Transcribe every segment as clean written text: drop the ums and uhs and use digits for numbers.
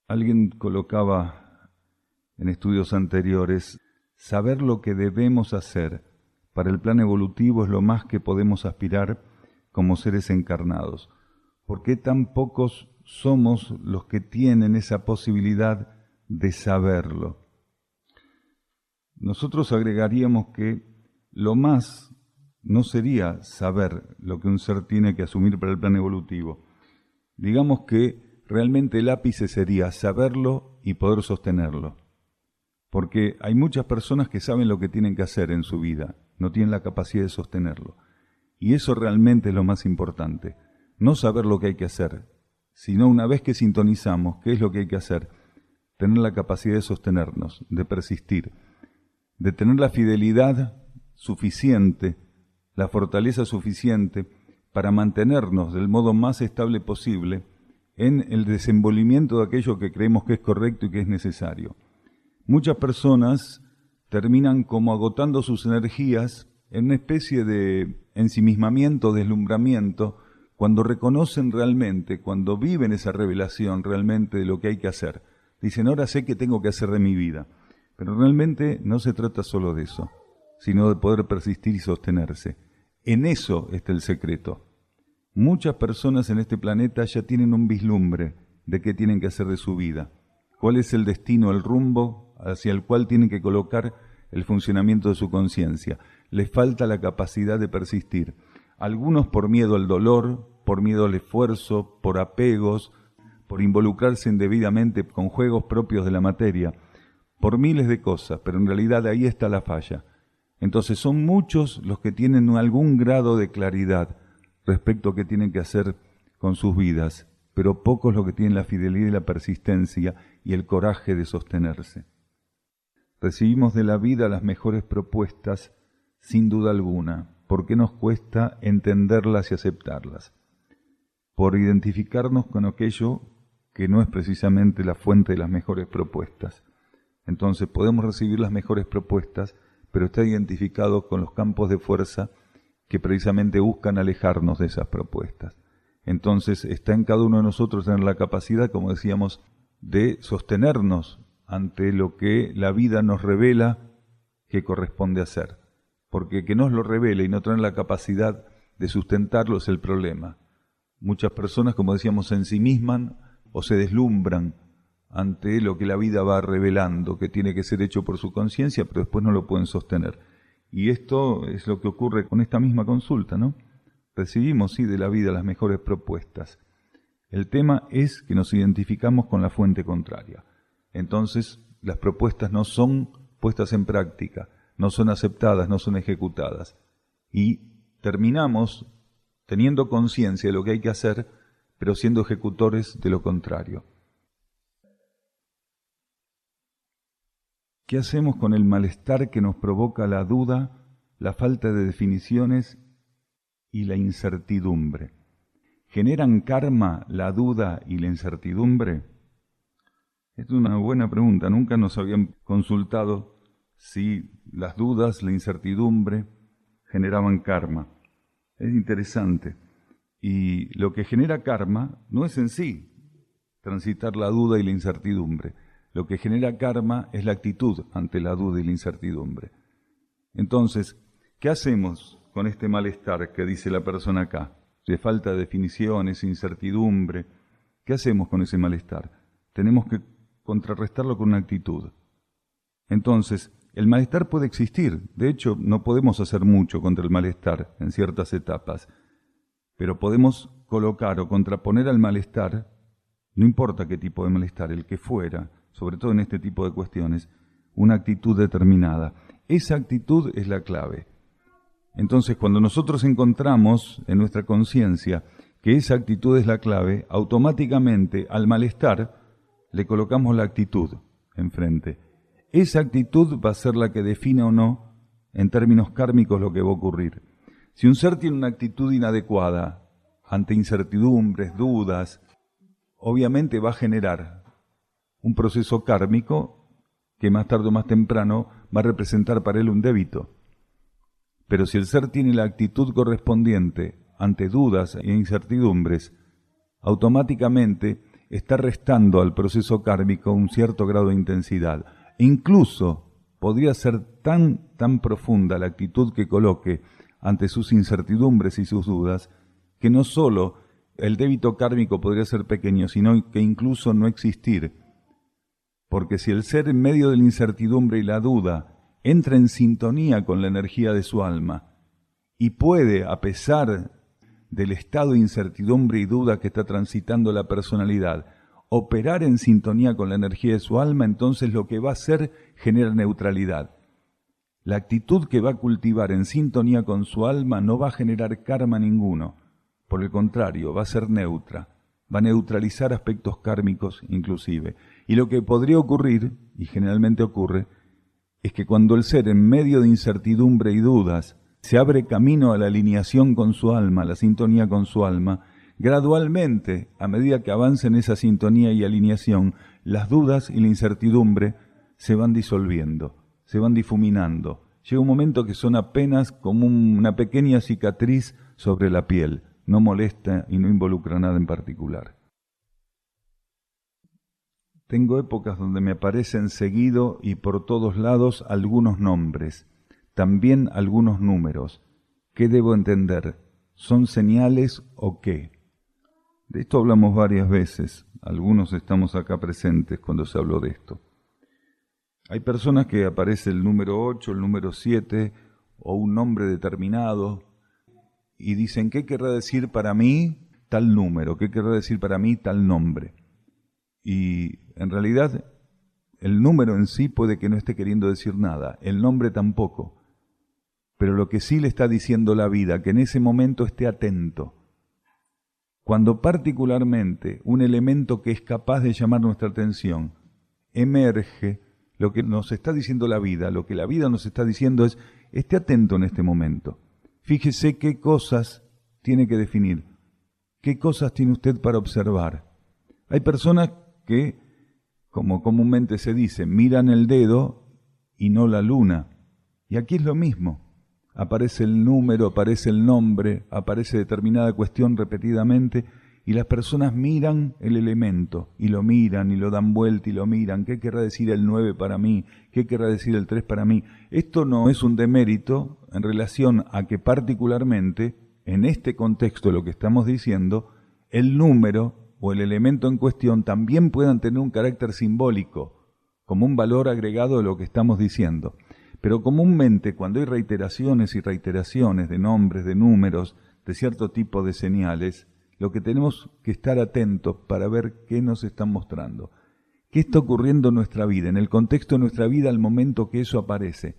Alguien colocaba en estudios anteriores, saber lo que debemos hacer para el plan evolutivo es lo más que podemos aspirar como seres encarnados. ¿Por qué tan pocos somos los que tienen esa posibilidad de saberlo? Nosotros agregaríamos que lo más no sería saber lo que un ser tiene que asumir para el plan evolutivo. Digamos que realmente el ápice sería saberlo y poder sostenerlo. Porque hay muchas personas que saben lo que tienen que hacer en su vida, no tienen la capacidad de sostenerlo. Y eso realmente es lo más importante. No saber lo que hay que hacer, sino una vez que sintonizamos qué es lo que hay que hacer, tener la capacidad de sostenernos, de persistir, de tener la fidelidad suficiente, la fortaleza suficiente para mantenernos del modo más estable posible en el desenvolvimiento de aquello que creemos que es correcto y que es necesario. Muchas personas terminan como agotando sus energías en una especie de ensimismamiento, deslumbramiento, cuando reconocen realmente, cuando viven esa revelación realmente de lo que hay que hacer. Dicen, ahora sé qué tengo que hacer de mi vida. Pero realmente no se trata solo de eso, sino de poder persistir y sostenerse. En eso está el secreto. Muchas personas en este planeta ya tienen un vislumbre de qué tienen que hacer de su vida, cuál es el destino, el rumbo hacia el cual tienen que colocar el funcionamiento de su conciencia. Les falta la capacidad de persistir. Algunos por miedo al dolor, por miedo al esfuerzo, por apegos, por involucrarse indebidamente con juegos propios de la materia, por miles de cosas, pero en realidad ahí está la falla. Entonces son muchos los que tienen algún grado de claridad respecto a qué tienen que hacer con sus vidas, pero pocos los que tienen la fidelidad y la persistencia y el coraje de sostenerse. Recibimos de la vida las mejores propuestas, sin duda alguna. ¿Por qué nos cuesta entenderlas y aceptarlas? Por identificarnos con aquello que no es precisamente la fuente de las mejores propuestas. Entonces podemos recibir las mejores propuestas, pero está identificado con los campos de fuerza que precisamente buscan alejarnos de esas propuestas. Entonces está en cada uno de nosotros tener la capacidad, como decíamos, de sostenernos ante lo que la vida nos revela que corresponde hacer. Porque que nos lo revele y no tener la capacidad de sustentarlo es el problema. Muchas personas, como decíamos, se ensimisman o se deslumbran ante lo que la vida va revelando, que tiene que ser hecho por su conciencia, pero después no lo pueden sostener. Y esto es lo que ocurre con esta misma consulta, ¿no? Recibimos, sí, de la vida las mejores propuestas. El tema es que nos identificamos con la fuente contraria. Entonces, las propuestas no son puestas en práctica, no son aceptadas, no son ejecutadas. Y terminamos teniendo conciencia de lo que hay que hacer, pero siendo ejecutores de lo contrario. ¿Qué hacemos con el malestar que nos provoca la duda, la falta de definiciones y la incertidumbre? ¿Generan karma la duda y la incertidumbre? Es una buena pregunta. Nunca nos habían consultado si las dudas, la incertidumbre generaban karma. Es interesante. Y lo que genera karma no es en sí transitar la duda y la incertidumbre. Lo que genera karma es la actitud ante la duda y la incertidumbre. Entonces, ¿qué hacemos con este malestar que dice la persona acá? De falta de definiciones, incertidumbre. ¿Qué hacemos con ese malestar? Tenemos que contrarrestarlo con una actitud. Entonces, el malestar puede existir. De hecho, no podemos hacer mucho contra el malestar en ciertas etapas. Pero podemos colocar o contraponer al malestar, no importa qué tipo de malestar, el que fuera, sobre todo en este tipo de cuestiones, una actitud determinada. Esa actitud es la clave. Entonces, cuando nosotros encontramos en nuestra conciencia que esa actitud es la clave, automáticamente al malestar le colocamos la actitud enfrente. Esa actitud va a ser la que defina o no, en términos kármicos, lo que va a ocurrir. Si un ser tiene una actitud inadecuada ante incertidumbres, dudas, obviamente va a generar un proceso kármico que más tarde o más temprano va a representar para él un débito. Pero si el ser tiene la actitud correspondiente ante dudas e incertidumbres, automáticamente está restando al proceso kármico un cierto grado de intensidad. E incluso podría ser tan profunda la actitud que coloque ante sus incertidumbres y sus dudas, que no solo el débito kármico podría ser pequeño, sino que incluso no existir. Porque si el ser en medio de la incertidumbre y la duda entra en sintonía con la energía de su alma y puede, a pesar del estado de incertidumbre y duda que está transitando la personalidad, operar en sintonía con la energía de su alma, entonces lo que va a hacer genera neutralidad. La actitud que va a cultivar en sintonía con su alma no va a generar karma ninguno. Por el contrario, va a ser neutra, va a neutralizar aspectos kármicos inclusive. Y lo que podría ocurrir, y generalmente ocurre, es que cuando el ser en medio de incertidumbre y dudas se abre camino a la alineación con su alma, a la sintonía con su alma, gradualmente, a medida que avanza en esa sintonía y alineación, las dudas y la incertidumbre se van disolviendo, se van difuminando. Llega un momento que son apenas como una pequeña cicatriz sobre la piel, no molesta y no involucra nada en particular. Tengo épocas donde me aparecen seguido y por todos lados algunos nombres, también algunos números. ¿Qué debo entender? ¿Son señales o qué? De esto hablamos varias veces, algunos estamos acá presentes cuando se habló de esto. Hay personas que aparece el número 8, el número 7 o un nombre determinado y dicen, ¿qué querrá decir para mí tal número? ¿Qué querrá decir para mí tal nombre? Y en realidad el número en sí puede que no esté queriendo decir nada, el nombre tampoco. Pero lo que sí le está diciendo la vida, que en ese momento esté atento. Cuando particularmente un elemento que es capaz de llamar nuestra atención emerge, lo que nos está diciendo la vida, lo que la vida nos está diciendo es, esté atento en este momento. Fíjese qué cosas tiene que definir, qué cosas tiene usted para observar. Hay personas que, como comúnmente se dice, miran el dedo y no la luna. Y aquí es lo mismo. Aparece el número, aparece el nombre, aparece determinada cuestión repetidamente y las personas miran el elemento y lo miran y lo dan vuelta y lo miran. ¿Qué querrá decir el 9 para mí? ¿Qué querrá decir el 3 para mí? Esto no es un demérito en relación a que particularmente, en este contexto de lo que estamos diciendo, el número o el elemento en cuestión también puedan tener un carácter simbólico, como un valor agregado de lo que estamos diciendo. Pero comúnmente cuando hay reiteraciones y reiteraciones de nombres, de números, de cierto tipo de señales, lo que tenemos que estar atentos para ver qué nos están mostrando. ¿Qué está ocurriendo en nuestra vida, en el contexto de nuestra vida al momento que eso aparece?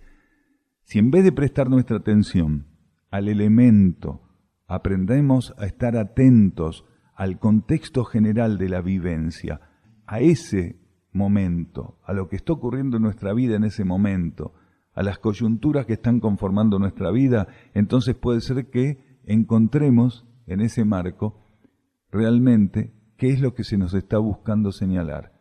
Si en vez de prestar nuestra atención al elemento, aprendemos a estar atentos al contexto general de la vivencia, a ese momento, a lo que está ocurriendo en nuestra vida en ese momento, a las coyunturas que están conformando nuestra vida, entonces puede ser que encontremos en ese marco realmente qué es lo que se nos está buscando señalar.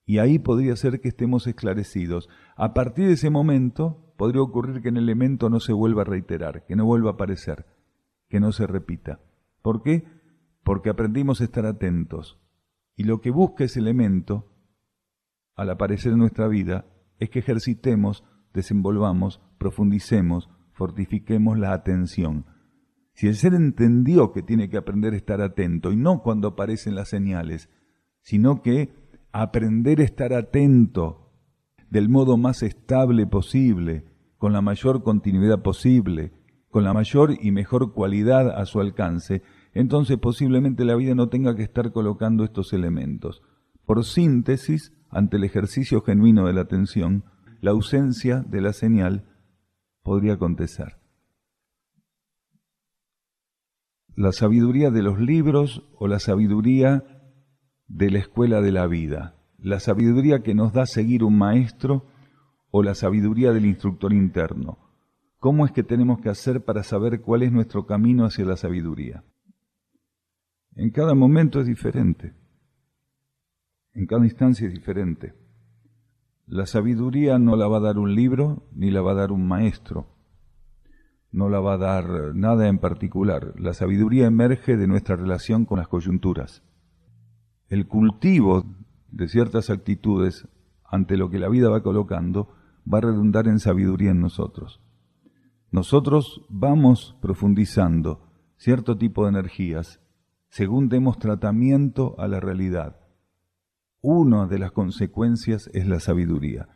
Y ahí podría ser que estemos esclarecidos. A partir de ese momento podría ocurrir que el elemento no se vuelva a reiterar, que no vuelva a aparecer, que no se repita. ¿Por qué? Porque aprendimos a estar atentos. Y lo que busca ese elemento, al aparecer en nuestra vida, es que ejercitemos, desenvolvamos, profundicemos, fortifiquemos la atención. Si el ser entendió que tiene que aprender a estar atento, y no cuando aparecen las señales, sino que aprender a estar atento del modo más estable posible, con la mayor continuidad posible, con la mayor y mejor cualidad a su alcance, entonces posiblemente la vida no tenga que estar colocando estos elementos. Por síntesis, ante el ejercicio genuino de la atención, la ausencia de la señal podría acontecer. La sabiduría de los libros o la sabiduría de la escuela de la vida, la sabiduría que nos da seguir un maestro o la sabiduría del instructor interno. ¿Cómo es que tenemos que hacer para saber cuál es nuestro camino hacia la sabiduría? En cada momento es diferente, en cada instancia es diferente. La sabiduría no la va a dar un libro ni la va a dar un maestro, no la va a dar nada en particular. La sabiduría emerge de nuestra relación con las coyunturas. el cultivo de ciertas actitudes ante lo que la vida va colocando va a redundar en sabiduría en nosotros. Nosotros vamos profundizando cierto tipo de energías según demos tratamiento a la realidad. Una de las consecuencias es la sabiduría.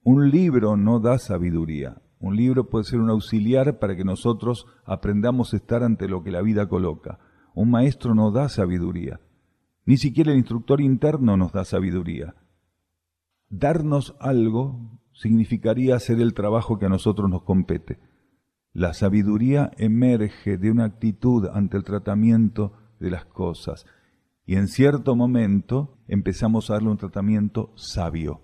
Un libro no da sabiduría. Un libro puede ser un auxiliar para que nosotros aprendamos a estar ante lo que la vida coloca. Un maestro no da sabiduría. Ni siquiera el instructor interno nos da sabiduría. Darnos algo significaría hacer el trabajo que a nosotros nos compete. La sabiduría emerge de una actitud ante el tratamiento de las cosas. Y en cierto momento empezamos a darle un tratamiento sabio.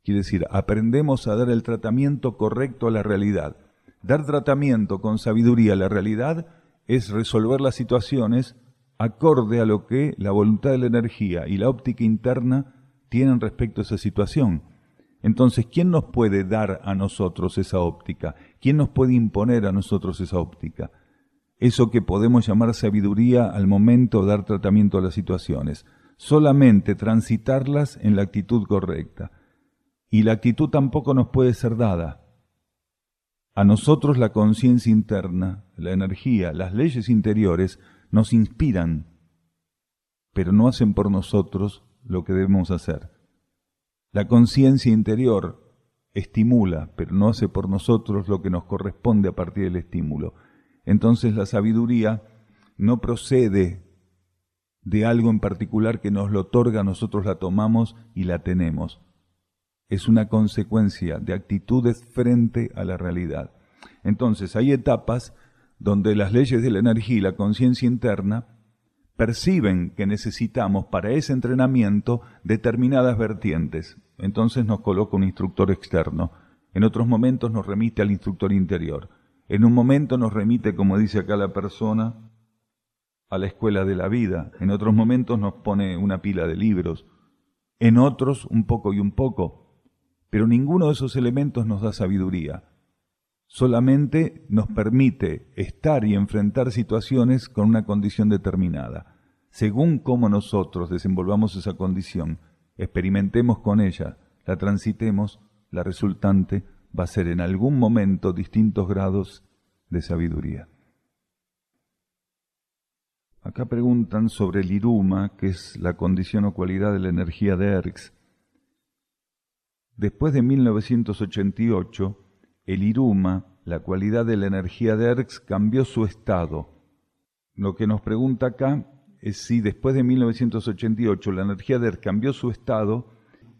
Quiere decir, aprendemos a dar el tratamiento correcto a la realidad. Dar tratamiento con sabiduría a la realidad es resolver las situaciones acorde a lo que la voluntad de la energía y la óptica interna tienen respecto a esa situación. Entonces, ¿quién nos puede dar a nosotros esa óptica? ¿Quién nos puede imponer a nosotros esa óptica? Eso que podemos llamar sabiduría al momento de dar tratamiento a las situaciones. Solamente transitarlas en la actitud correcta. Y la actitud tampoco nos puede ser dada. A nosotros la conciencia interna, la energía, las leyes interiores nos inspiran, pero no hacen por nosotros lo que debemos hacer. La conciencia interior estimula, pero no hace por nosotros lo que nos corresponde a partir del estímulo. Entonces la sabiduría no procede de algo en particular que nos lo otorga, nosotros la tomamos y la tenemos. Es una consecuencia de actitudes frente a la realidad. Entonces hay etapas donde las leyes de la energía y la conciencia interna perciben que necesitamos para ese entrenamiento determinadas vertientes. Entonces nos coloca un instructor externo. En otros momentos nos remite al instructor interior. En un momento nos remite, como dice acá la persona, a la escuela de la vida. En otros momentos nos pone una pila de libros. En otros, un poco y un poco. Pero ninguno de esos elementos nos da sabiduría. Solamente nos permite estar y enfrentar situaciones con una condición determinada. Según cómo nosotros desenvolvamos esa condición, experimentemos con ella, la transitemos, la resultante va a ser en algún momento distintos grados de sabiduría. Acá preguntan sobre el iruma, que es la condición o cualidad de la energía de Erx. Después de 1988, el iruma, la cualidad de la energía de Erx, cambió su estado. Lo que nos pregunta acá es si después de 1988 la energía de Erx cambió su estado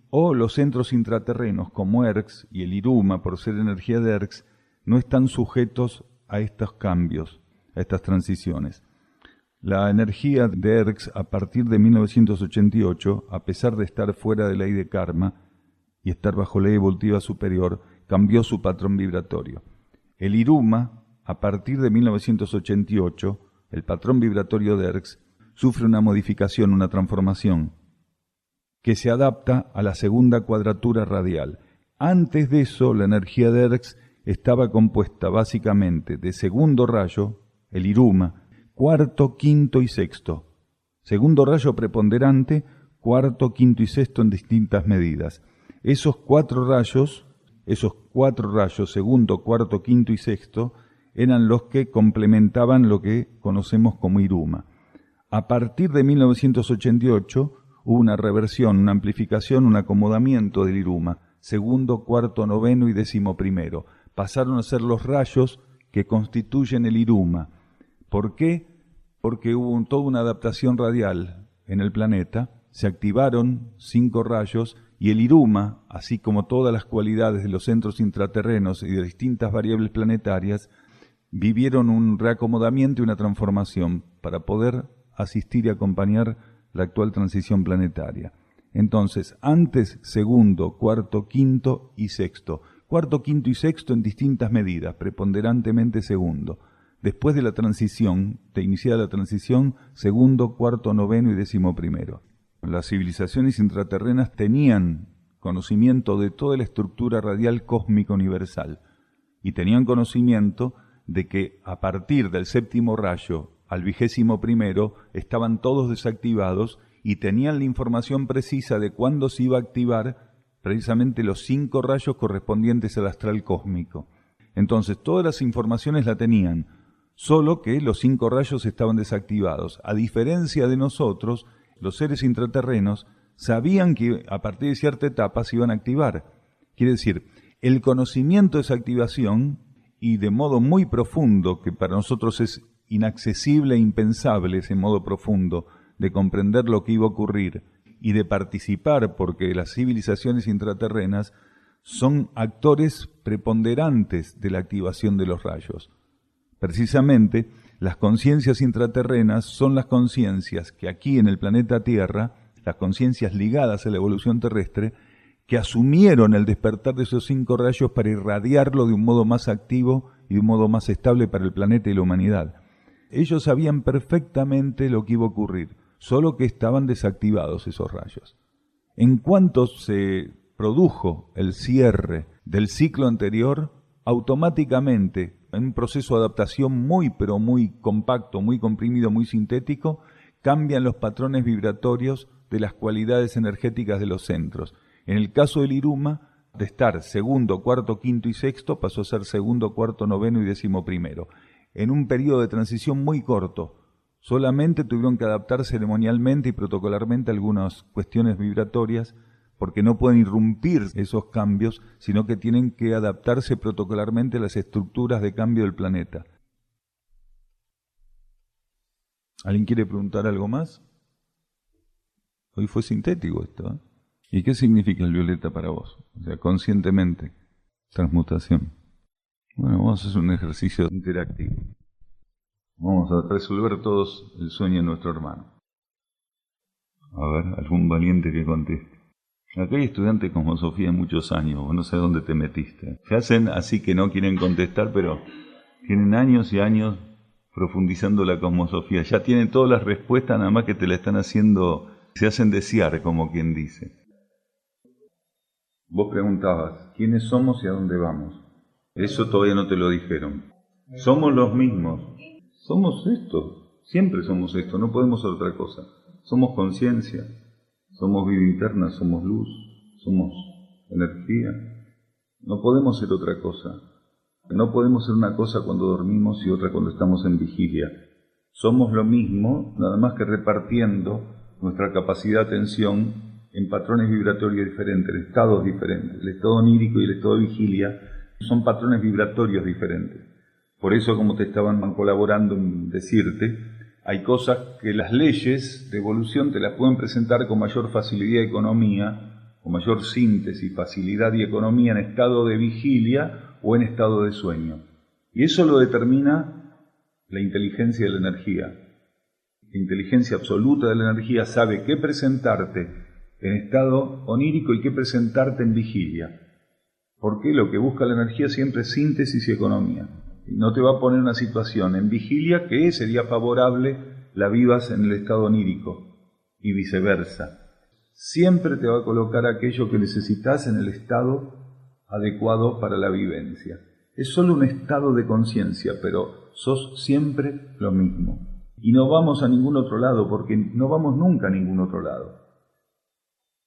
o los centros intraterrenos como Erx y el iruma, por ser energía de Erx, no están sujetos a estos cambios, a estas transiciones. La energía de Erx a partir de 1988, a pesar de estar fuera de ley de karma y estar bajo ley evolutiva superior, cambió su patrón vibratorio. El iruma, a partir de 1988, el patrón vibratorio de Erx, sufre una modificación, una transformación, que se adapta a la segunda cuadratura radial. Antes de eso, la energía de Erx estaba compuesta básicamente de segundo rayo, el iruma, cuarto, quinto y sexto. Segundo rayo preponderante, cuarto, quinto y sexto en distintas medidas. Esos cuatro rayos, segundo, cuarto, quinto y sexto, eran los que complementaban lo que conocemos como iruma. A partir de 1988 hubo una reversión, una amplificación, un acomodamiento del iruma, segundo, cuarto, noveno y décimo primero. Pasaron a ser los rayos que constituyen el iruma. ¿Por qué? Porque hubo toda una adaptación radial en el planeta, se activaron 5 rayos y el iruma, así como todas las cualidades de los centros intraterrenos y de distintas variables planetarias, vivieron un reacomodamiento y una transformación para poder asistir y acompañar la actual transición planetaria. Entonces, antes segundo, cuarto, quinto y sexto. Cuarto, quinto y sexto en distintas medidas, preponderantemente segundo. Después de la transición, de iniciar la transición, segundo, cuarto, noveno y décimo primero. Las civilizaciones intraterrenas tenían conocimiento de toda la estructura radial cósmica universal y tenían conocimiento de que a partir del séptimo rayo al 21º estaban todos desactivados y tenían la información precisa de cuándo se iba a activar precisamente los 5 rayos correspondientes al astral cósmico. Entonces, todas las informaciones la tenían, solo que los 5 rayos estaban desactivados. A diferencia de nosotros, los seres intraterrenos sabían que a partir de cierta etapa se iban a activar. Quiere decir, el conocimiento de esa activación, y de modo muy profundo, que para nosotros es inaccesible e impensable ese modo profundo de comprender lo que iba a ocurrir y de participar, porque las civilizaciones intraterrenas son actores preponderantes de la activación de los rayos. Precisamente, las conciencias intraterrenas son las conciencias que aquí en el planeta Tierra, las conciencias ligadas a la evolución terrestre, que asumieron el despertar de esos 5 rayos para irradiarlo de un modo más activo y de un modo más estable para el planeta y la humanidad. Ellos sabían perfectamente lo que iba a ocurrir, solo que estaban desactivados esos rayos. En cuanto se produjo el cierre del ciclo anterior, automáticamente, en un proceso de adaptación pero muy compacto, muy comprimido, muy sintético, cambian los patrones vibratorios de las cualidades energéticas de los centros. En el caso del Iruma, de estar segundo, cuarto, quinto y sexto, pasó a ser segundo, cuarto, noveno y 11º. En un periodo de transición muy corto. Solamente tuvieron que adaptar ceremonialmente y protocolarmente algunas cuestiones vibratorias, porque no pueden irrumpir esos cambios, sino que tienen que adaptarse protocolarmente a las estructuras de cambio del planeta. ¿Alguien quiere preguntar algo más? Hoy fue sintético esto, ¿eh? ¿Y qué significa el violeta para vos? O sea, conscientemente, transmutación. Bueno, vamos a hacer un ejercicio interactivo. Vamos a resolver todos el sueño de nuestro hermano. A ver, algún valiente que conteste. Acá hay estudiantes de cosmosofía de muchos años, vos no sé dónde te metiste. Se hacen así que no quieren contestar, pero tienen años y años profundizando la cosmosofía. Ya tienen todas las respuestas, nada más que te la están haciendo, se hacen desear, como quien dice. Vos preguntabas, ¿quiénes somos y a dónde vamos? Eso todavía no te lo dijeron. Somos los mismos. Somos esto. Siempre somos esto. No podemos ser otra cosa. Somos conciencia. Somos vida interna. Somos luz. Somos energía. No podemos ser otra cosa. No podemos ser una cosa cuando dormimos y otra cuando estamos en vigilia. Somos lo mismo, nada más que repartiendo nuestra capacidad de atención en patrones vibratorios diferentes, en estados diferentes. El estado onírico y el estado de vigilia son patrones vibratorios diferentes. Por eso, como te estaban colaborando en decirte, hay cosas que las leyes de evolución te las pueden presentar con mayor facilidad y economía, con mayor síntesis, facilidad y economía en estado de vigilia o en estado de sueño. Y eso lo determina la inteligencia de la energía. La inteligencia absoluta de la energía sabe qué presentarte en estado onírico y qué presentarte en vigilia. Porque lo que busca la energía siempre es síntesis y economía. Y no te va a poner una situación en vigilia que sería favorable la vivas en el estado onírico y viceversa. Siempre te va a colocar aquello que necesitas en el estado adecuado para la vivencia. Es solo un estado de conciencia, pero sos siempre lo mismo. Y no vamos a ningún otro lado, porque no vamos nunca a ningún otro lado.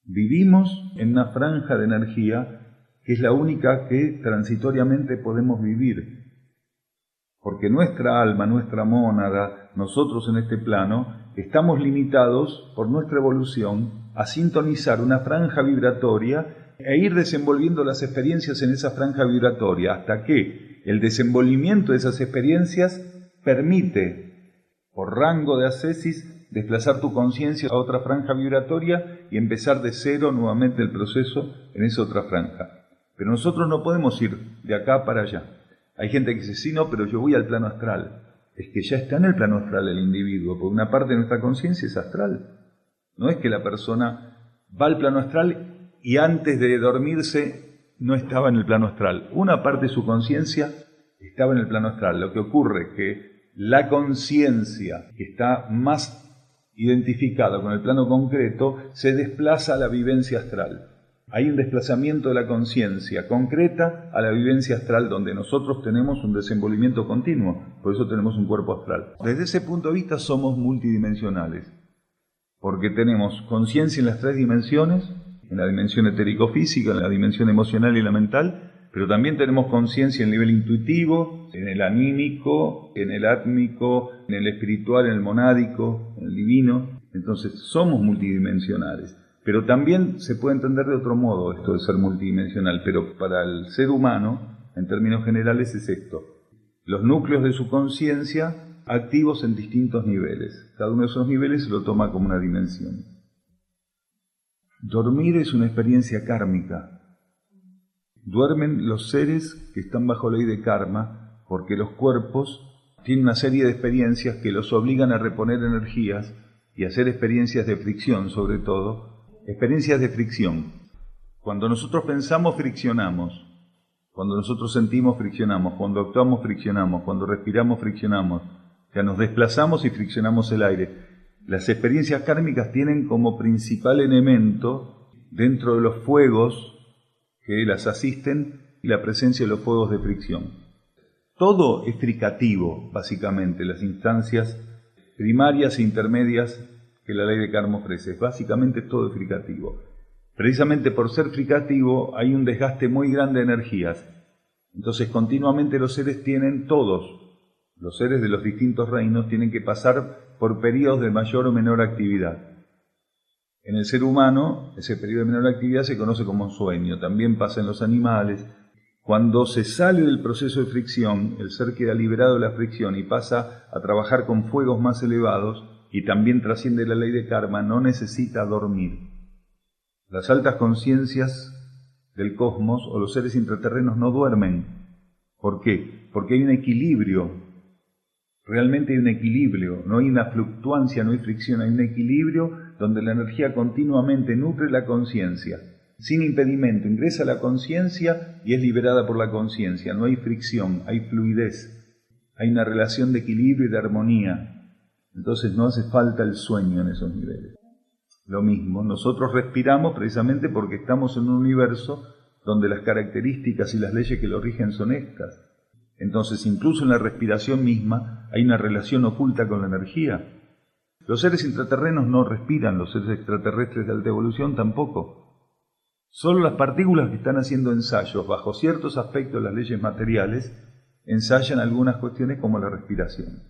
Vivimos en una franja de energía que es la única que transitoriamente podemos vivir. Porque nuestra alma, nuestra mónada, nosotros en este plano, estamos limitados por nuestra evolución a sintonizar una franja vibratoria e ir desenvolviendo las experiencias en esa franja vibratoria, hasta que el desenvolvimiento de esas experiencias permite, por rango de ascesis, desplazar tu conciencia a otra franja vibratoria y empezar de cero nuevamente el proceso en esa otra franja. Pero nosotros no podemos ir de acá para allá. Hay gente que dice, sí, no, pero yo voy al plano astral. Es que ya está en el plano astral el individuo, porque una parte de nuestra conciencia es astral. No es que la persona va al plano astral y antes de dormirse no estaba en el plano astral. Una parte de su conciencia estaba en el plano astral. Lo que ocurre es que la conciencia que está más identificada con el plano concreto se desplaza a la vivencia astral. Hay un desplazamiento de la conciencia concreta a la vivencia astral, donde nosotros tenemos un desenvolvimiento continuo, por eso tenemos un cuerpo astral. Desde ese punto de vista somos multidimensionales, porque tenemos conciencia en las 3 dimensiones, en la dimensión etérico-física, en la dimensión emocional y la mental, pero también tenemos conciencia en el nivel intuitivo, en el anímico, en el átmico, en el espiritual, en el monádico, en el divino. Entonces somos multidimensionales. Pero también se puede entender de otro modo esto de ser multidimensional, pero para el ser humano, en términos generales, es esto: los núcleos de su conciencia activos en distintos niveles. Cada uno de esos niveles se lo toma como una dimensión. Dormir es una experiencia kármica. Duermen los seres que están bajo ley de karma, porque los cuerpos tienen una serie de experiencias que los obligan a reponer energías y a hacer experiencias de fricción, sobre todo, experiencias de fricción. Cuando nosotros pensamos, friccionamos. Cuando nosotros sentimos, friccionamos. Cuando actuamos, friccionamos. Cuando respiramos, friccionamos. O sea, nos desplazamos y friccionamos el aire. Las experiencias kármicas tienen como principal elemento, dentro de los fuegos que las asisten, la presencia de los fuegos de fricción. Todo es fricativo, básicamente, las instancias primarias e intermedias que la ley de karma ofrece. Básicamente todo es fricativo. Precisamente por ser fricativo hay un desgaste muy grande de energías. Entonces continuamente los seres tienen, todos los seres de los distintos reinos, tienen que pasar por periodos de mayor o menor actividad. En el ser humano, ese periodo de menor actividad se conoce como sueño. También pasa en los animales. Cuando se sale del proceso de fricción, el ser queda liberado de la fricción y pasa a trabajar con fuegos más elevados y también trasciende la ley de karma, no necesita dormir. Las altas conciencias del cosmos o los seres intraterrenos no duermen. ¿Por qué? Porque hay un equilibrio. Realmente hay un equilibrio, no hay una fluctuancia, no hay fricción, hay un equilibrio donde la energía continuamente nutre la conciencia. Sin impedimento, ingresa a la conciencia y es liberada por la conciencia. No hay fricción, hay fluidez, hay una relación de equilibrio y de armonía. Entonces no hace falta el sueño en esos niveles. Lo mismo, nosotros respiramos precisamente porque estamos en un universo donde las características y las leyes que lo rigen son estas. Entonces, incluso en la respiración misma hay una relación oculta con la energía. Los seres intraterrenos no respiran, los seres extraterrestres de alta evolución tampoco. Solo las partículas que están haciendo ensayos bajo ciertos aspectos de las leyes materiales ensayan algunas cuestiones como la respiración.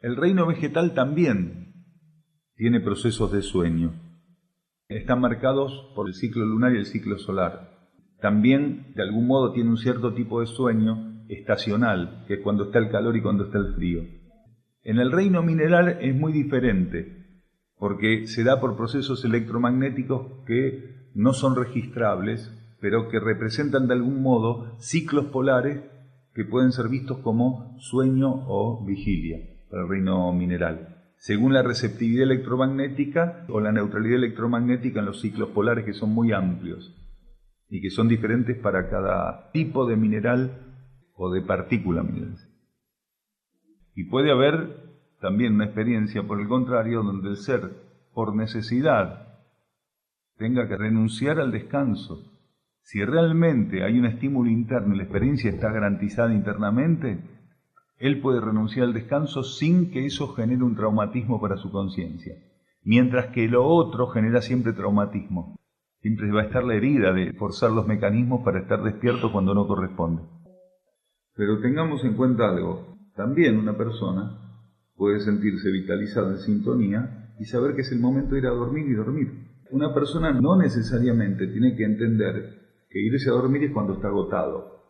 El reino vegetal también tiene procesos de sueño. Están marcados por el ciclo lunar y el ciclo solar. También, de algún modo, tiene un cierto tipo de sueño estacional, que es cuando está el calor y cuando está el frío. En el reino mineral es muy diferente, porque se da por procesos electromagnéticos que no son registrables, pero que representan de algún modo ciclos polares que pueden ser vistos como sueño o vigilia para el reino mineral, según la receptividad electromagnética o la neutralidad electromagnética en los ciclos polares, que son muy amplios y que son diferentes para cada tipo de mineral o de partícula mineral. Y puede haber también una experiencia, por el contrario, donde el ser, por necesidad, tenga que renunciar al descanso. Si realmente hay un estímulo interno y la experiencia está garantizada internamente, él puede renunciar al descanso sin que eso genere un traumatismo para su conciencia. Mientras que lo otro genera siempre traumatismo. Siempre va a estar la herida de forzar los mecanismos para estar despierto cuando no corresponde. Pero tengamos en cuenta algo. También una persona puede sentirse vitalizada en sintonía y saber que es el momento de ir a dormir y dormir. Una persona no necesariamente tiene que entender que irse a dormir es cuando está agotado.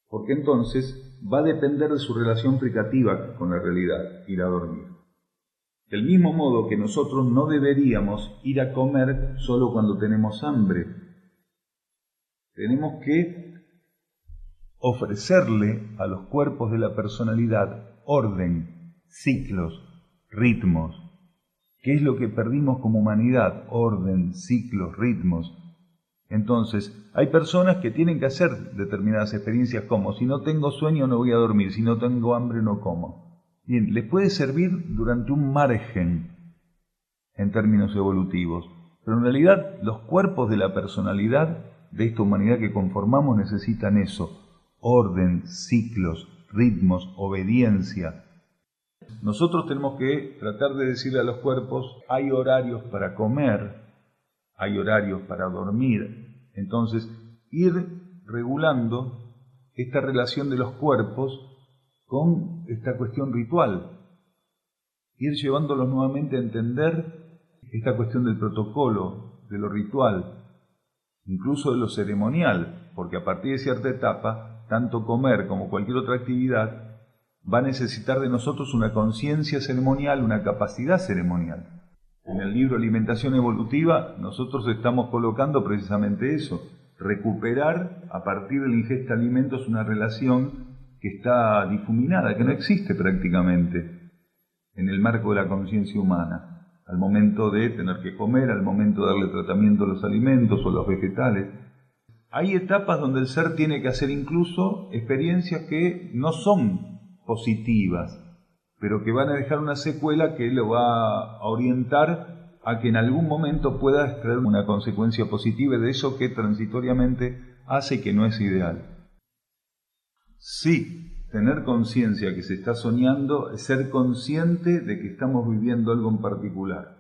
Porque entonces va a depender de su relación fricativa con la realidad, ir a dormir. Del mismo modo que nosotros no deberíamos ir a comer solo cuando tenemos hambre. Tenemos que ofrecerle a los cuerpos de la personalidad orden, ciclos, ritmos. ¿Qué es lo que perdimos como humanidad? Orden, ciclos, ritmos. Entonces, hay personas que tienen que hacer determinadas experiencias como: si no tengo sueño no voy a dormir, si no tengo hambre no como. Bien, les puede servir durante un margen en términos evolutivos, pero en realidad los cuerpos de la personalidad de esta humanidad que conformamos necesitan eso: orden, ciclos, ritmos, obediencia. Nosotros tenemos que tratar de decirle a los cuerpos, hay horarios para comer, hay horarios para dormir. Entonces, ir regulando esta relación de los cuerpos con esta cuestión ritual. Ir llevándolos nuevamente a entender esta cuestión del protocolo, de lo ritual, incluso de lo ceremonial, porque a partir de cierta etapa, tanto comer como cualquier otra actividad va a necesitar de nosotros una conciencia ceremonial, una capacidad ceremonial. En el libro Alimentación Evolutiva nosotros estamos colocando precisamente eso, recuperar a partir de la ingesta de alimentos una relación que está difuminada, que no existe prácticamente en el marco de la conciencia humana, al momento de tener que comer, al momento de darle tratamiento a los alimentos o los vegetales. Hay etapas donde el ser tiene que hacer incluso experiencias que no son positivas, pero que van a dejar una secuela que lo va a orientar a que en algún momento pueda extraer una consecuencia positiva de eso que transitoriamente hace que no es ideal. Sí, tener conciencia que se está soñando es ser consciente de que estamos viviendo algo en particular.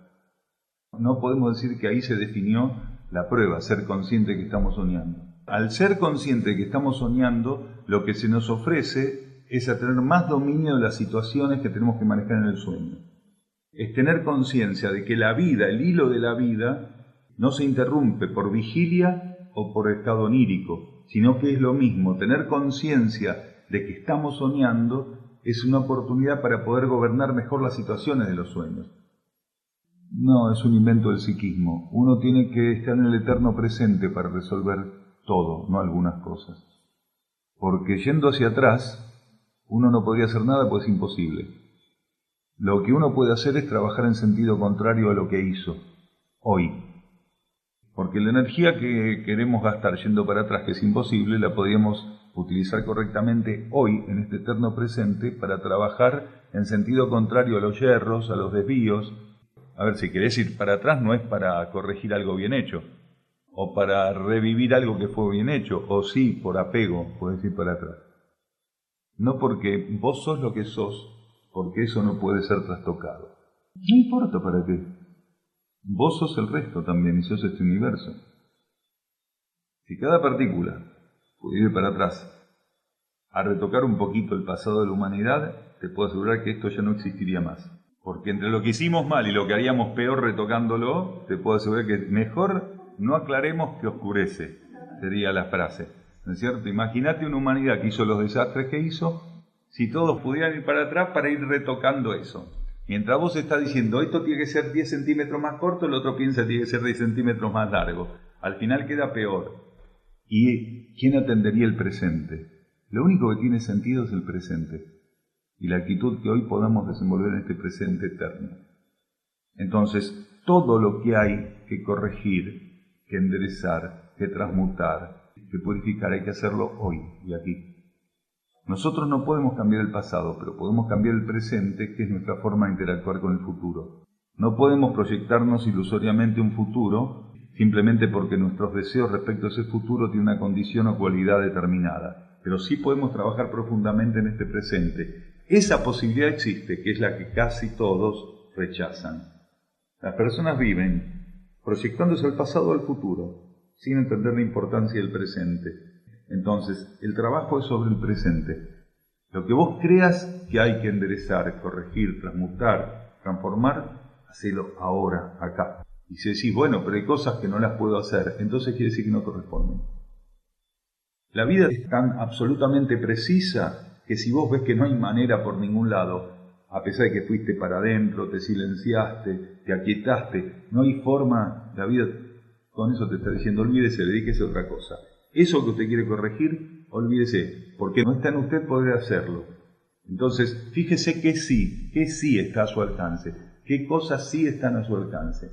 No podemos decir que ahí se definió la prueba, ser consciente de que estamos soñando. Al ser consciente de que estamos soñando, lo que se nos ofrece es a tener más dominio de las situaciones que tenemos que manejar en el sueño. Es tener conciencia de que la vida, el hilo de la vida, no se interrumpe por vigilia o por estado onírico, sino que es lo mismo. Tener conciencia de que estamos soñando es una oportunidad para poder gobernar mejor las situaciones de los sueños. No, es un invento del psiquismo. Uno tiene que estar en el eterno presente para resolver todo, no algunas cosas. Porque yendo hacia atrás, uno no podría hacer nada, pues es imposible. Lo que uno puede hacer es trabajar en sentido contrario a lo que hizo hoy. Porque la energía que queremos gastar yendo para atrás, que es imposible, la podríamos utilizar correctamente hoy, en este eterno presente, para trabajar en sentido contrario a los yerros, a los desvíos. A ver, si querés ir para atrás no es para corregir algo bien hecho, o para revivir algo que fue bien hecho, o sí, por apego, podés ir para atrás. No porque vos sos lo que sos, porque eso no puede ser trastocado. No importa para qué. Vos sos el resto también y sos este universo. Si cada partícula pudiera ir para atrás a retocar un poquito el pasado de la humanidad, te puedo asegurar que esto ya no existiría más. Porque entre lo que hicimos mal y lo que haríamos peor retocándolo, te puedo asegurar que mejor no aclaremos que oscurece, sería la frase. ¿No es cierto? Imagínate una humanidad que hizo los desastres que hizo, si todos pudieran ir para atrás para ir retocando eso. Mientras vos estás diciendo, esto tiene que ser 10 centímetros más corto, el otro piensa que tiene que ser 10 centímetros más largo. Al final queda peor. ¿Y quién atendería el presente? Lo único que tiene sentido es el presente. Y la actitud que hoy podamos desenvolver en este presente eterno. Entonces, todo lo que hay que corregir, que enderezar, que transmutar, que purificar, hay que hacerlo hoy y aquí. Nosotros no podemos cambiar el pasado, pero podemos cambiar el presente, que es nuestra forma de interactuar con el futuro. No podemos proyectarnos ilusoriamente un futuro, simplemente porque nuestros deseos respecto a ese futuro tienen una condición o cualidad determinada. Pero sí podemos trabajar profundamente en este presente. Esa posibilidad existe, que es la que casi todos rechazan. Las personas viven proyectándose al pasado o al futuro, sin entender la importancia del presente. Entonces, el trabajo es sobre el presente. Lo que vos creas que hay que enderezar, corregir, transmutar, transformar, hacelo ahora, acá. Y si decís, bueno, pero hay cosas que no las puedo hacer, entonces quiere decir que no corresponden. La vida es tan absolutamente precisa que si vos ves que no hay manera por ningún lado, a pesar de que fuiste para adentro, te silenciaste, te aquietaste, no hay forma, la vida con eso te está diciendo, olvídese, dedíquese a otra cosa. Eso que usted quiere corregir, olvídese, porque no está en usted poder hacerlo. Entonces, fíjese que sí está a su alcance, qué cosas sí están a su alcance.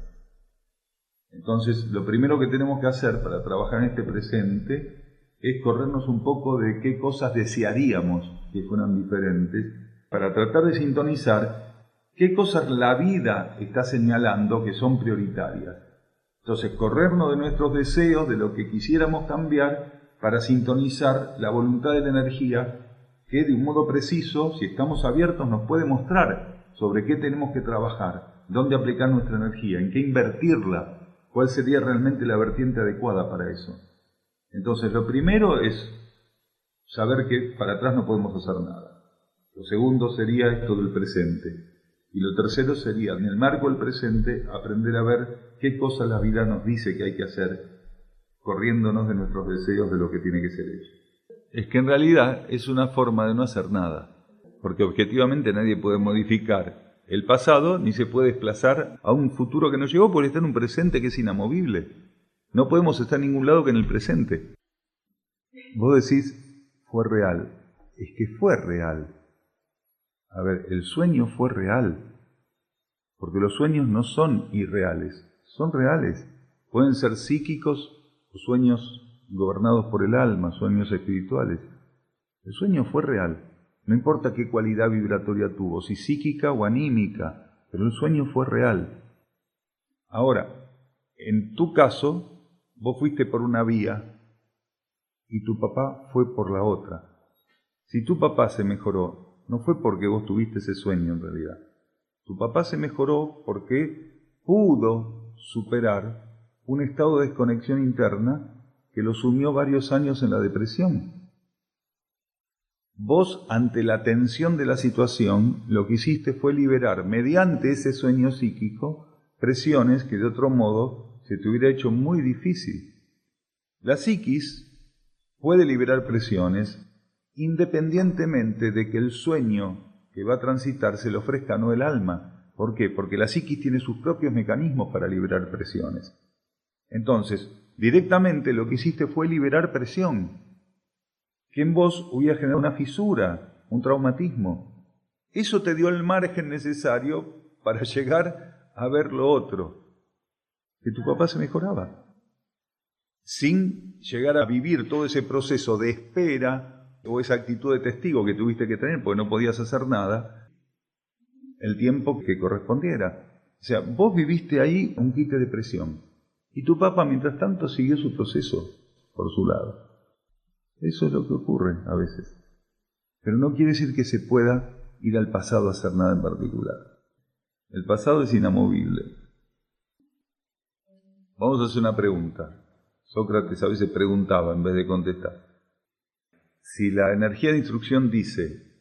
Entonces, lo primero que tenemos que hacer para trabajar en este presente es corrernos un poco de qué cosas desearíamos que fueran diferentes, para tratar de sintonizar qué cosas la vida está señalando que son prioritarias. Entonces, corrernos de nuestros deseos, de lo que quisiéramos cambiar, para sintonizar la voluntad de la energía que de un modo preciso, si estamos abiertos, nos puede mostrar sobre qué tenemos que trabajar, dónde aplicar nuestra energía, en qué invertirla, cuál sería realmente la vertiente adecuada para eso. Entonces, lo primero es saber que para atrás no podemos hacer nada. Lo segundo sería esto del presente. Y lo tercero sería, en el marco del presente, aprender a ver qué cosa la vida nos dice que hay que hacer, corriéndonos de nuestros deseos de lo que tiene que ser hecho. Es que en realidad es una forma de no hacer nada, porque objetivamente nadie puede modificar el pasado ni se puede desplazar a un futuro que no llegó porque está en un presente que es inamovible. No podemos estar en ningún lado que en el presente. Vos decís, fue real. Es que fue real. A ver, el sueño fue real, porque los sueños no son irreales, son reales. Pueden ser psíquicos o sueños gobernados por el alma, sueños espirituales. El sueño fue real, no importa qué cualidad vibratoria tuvo, si psíquica o anímica, pero el sueño fue real. Ahora, en tu caso, vos fuiste por una vía y tu papá fue por la otra. Si tu papá se mejoró, no fue porque vos tuviste ese sueño en realidad. Tu papá se mejoró porque pudo superar un estado de desconexión interna que lo sumió varios años en la depresión. Vos, ante la tensión de la situación, lo que hiciste fue liberar, mediante ese sueño psíquico, presiones que de otro modo se te hubiera hecho muy difícil. La psiquis puede liberar presiones independientemente de que el sueño que va a transitar se le ofrezca no el alma. ¿Por qué? Porque la psiquis tiene sus propios mecanismos para liberar presiones. Entonces, directamente lo que hiciste fue liberar presión, que en vos hubiera generado una fisura, un traumatismo. Eso te dio el margen necesario para llegar a ver lo otro, que tu papá se mejoraba, sin llegar a vivir todo ese proceso de espera o esa actitud de testigo que tuviste que tener porque no podías hacer nada, el tiempo que correspondiera. O sea, vos viviste ahí un quite de presión y tu papá, mientras tanto, siguió su proceso por su lado. Eso es lo que ocurre a veces. Pero no quiere decir que se pueda ir al pasado a hacer nada en particular. El pasado es inamovible. Vamos a hacer una pregunta. Sócrates a veces preguntaba en vez de contestar. Si la energía de instrucción dice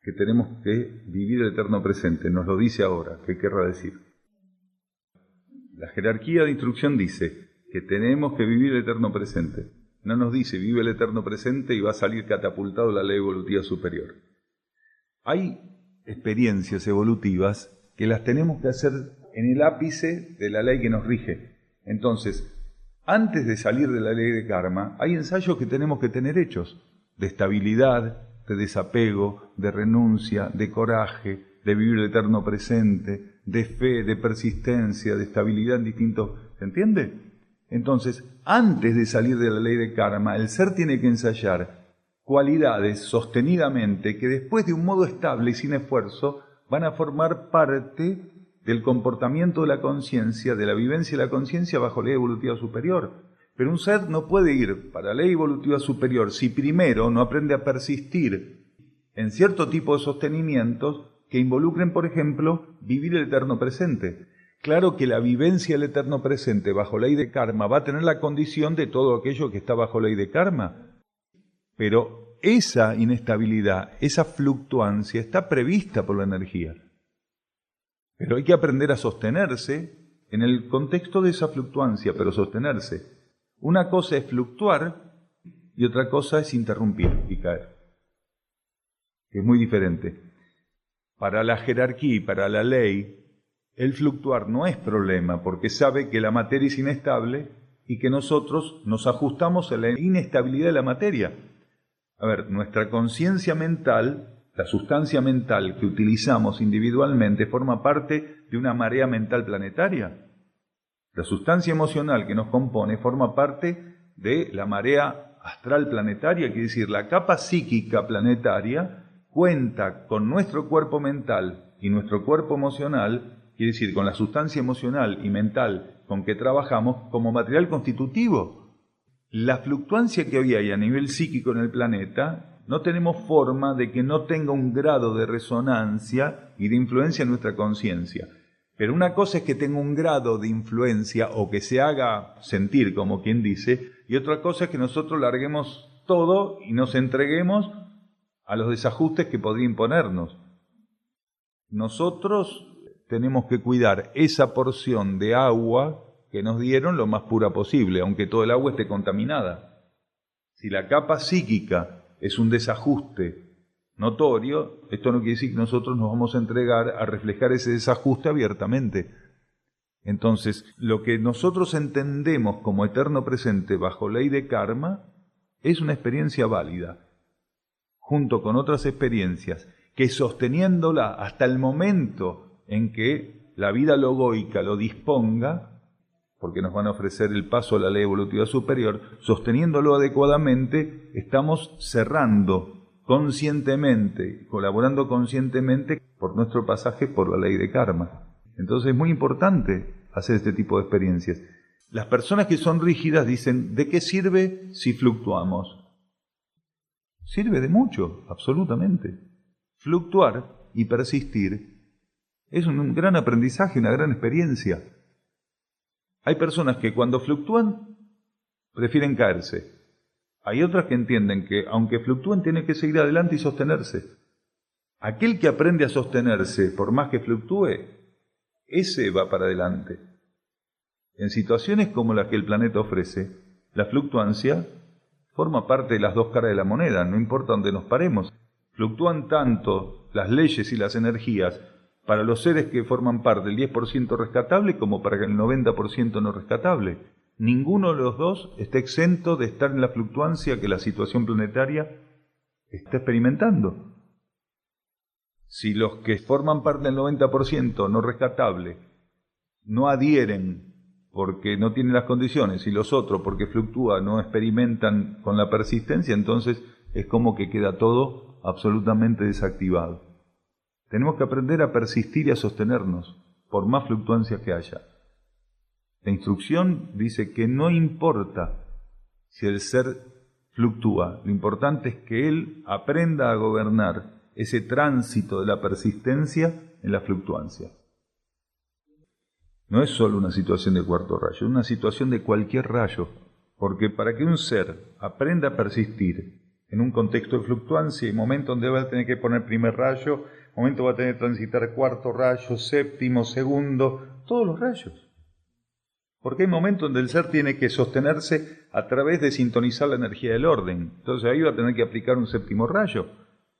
que tenemos que vivir el eterno presente, nos lo dice ahora, ¿qué querrá decir? La jerarquía de instrucción dice que tenemos que vivir el eterno presente. No nos dice vive el eterno presente y va a salir catapultado la ley evolutiva superior. Hay experiencias evolutivas que las tenemos que hacer en el ápice de la ley que nos rige. Entonces, antes de salir de la ley de karma, hay ensayos que tenemos que tener hechos, de estabilidad, de desapego, de renuncia, de coraje, de vivir el eterno presente, de fe, de persistencia, de estabilidad en distintos... ¿Se entiende? Entonces, antes de salir de la ley de karma, el ser tiene que ensayar cualidades sostenidamente que después de un modo estable y sin esfuerzo van a formar parte del comportamiento de la conciencia, de la vivencia de la conciencia bajo ley evolutiva superior. Pero un ser no puede ir para ley evolutiva superior si primero no aprende a persistir en cierto tipo de sostenimientos que involucren, por ejemplo, vivir el eterno presente. Claro que la vivencia del eterno presente bajo ley de karma va a tener la condición de todo aquello que está bajo ley de karma, pero esa inestabilidad, esa fluctuancia está prevista por la energía. Pero hay que aprender a sostenerse en el contexto de esa fluctuancia, pero sostenerse. Una cosa es fluctuar y otra cosa es interrumpir y caer, que es muy diferente. Para la jerarquía y para la ley, el fluctuar no es problema, porque sabe que la materia es inestable y que nosotros nos ajustamos a la inestabilidad de la materia. A ver, nuestra conciencia mental, la sustancia mental que utilizamos individualmente, forma parte de una marea mental planetaria. La sustancia emocional que nos compone forma parte de la marea astral planetaria, quiere decir, la capa psíquica planetaria cuenta con nuestro cuerpo mental y nuestro cuerpo emocional, quiere decir, con la sustancia emocional y mental con que trabajamos como material constitutivo. La fluctuancia que hoy hay a nivel psíquico en el planeta no tenemos forma de que no tenga un grado de resonancia y de influencia en nuestra conciencia. Pero una cosa es que tenga un grado de influencia o que se haga sentir, como quien dice, y otra cosa es que nosotros larguemos todo y nos entreguemos a los desajustes que podría imponernos. Nosotros tenemos que cuidar esa porción de agua que nos dieron lo más pura posible, aunque todo el agua esté contaminada. Si la capa psíquica es un desajuste notorio, esto no quiere decir que nosotros nos vamos a entregar a reflejar ese desajuste abiertamente. Entonces, lo que nosotros entendemos como eterno presente bajo ley de karma es una experiencia válida, junto con otras experiencias, que sosteniéndola hasta el momento en que la vida logoica lo disponga, porque nos van a ofrecer el paso a la ley evolutiva superior, sosteniéndolo adecuadamente, estamos cerrando conscientemente, colaborando conscientemente por nuestro pasaje por la ley de karma. Entonces es muy importante hacer este tipo de experiencias. Las personas que son rígidas dicen, ¿de qué sirve si fluctuamos? Sirve de mucho, absolutamente. Fluctuar y persistir es un gran aprendizaje, una gran experiencia. Hay personas que cuando fluctúan prefieren caerse. Hay otras que entienden que aunque fluctúen tienen que seguir adelante y sostenerse. Aquel que aprende a sostenerse por más que fluctúe, ese va para adelante. En situaciones como las que el planeta ofrece, la fluctuancia forma parte de las dos caras de la moneda, no importa dónde nos paremos. Fluctúan tanto las leyes y las energías para los seres que forman parte del 10% rescatable como para el 90% no rescatable. Ninguno de los dos está exento de estar en la fluctuancia que la situación planetaria está experimentando. Si los que forman parte del 90% no rescatable no adhieren porque no tienen las condiciones y los otros porque fluctúan no experimentan con la persistencia, entonces es como que queda todo absolutamente desactivado. Tenemos que aprender a persistir y a sostenernos por más fluctuancias que haya. La instrucción dice que no importa si el ser fluctúa, lo importante es que él aprenda a gobernar ese tránsito de la persistencia en la fluctuancia. No es solo una situación de cuarto rayo, es una situación de cualquier rayo, porque para que un ser aprenda a persistir en un contexto de fluctuancia, hay momentos donde va a tener que poner primer rayo, momentos va a tener que transitar cuarto rayo, séptimo, segundo, todos los rayos. Porque hay momentos donde el ser tiene que sostenerse a través de sintonizar la energía del orden. Entonces ahí va a tener que aplicar un séptimo rayo,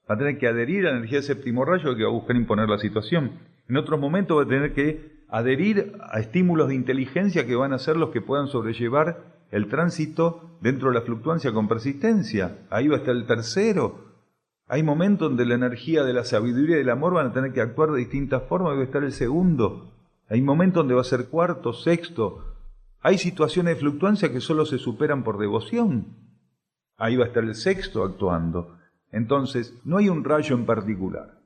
va a tener que adherir a la energía del séptimo rayo que va a buscar imponer la situación. En otros momentos va a tener que adherir a estímulos de inteligencia que van a ser los que puedan sobrellevar el tránsito dentro de la fluctuancia con persistencia. Ahí va a estar el tercero. Hay momentos donde la energía de la sabiduría y del amor van a tener que actuar de distintas formas, ahí va a estar el segundo. Hay momentos donde va a ser cuarto, sexto. Hay situaciones de fluctuancia que solo se superan por devoción. Ahí va a estar el sexto actuando. Entonces, no hay un rayo en particular.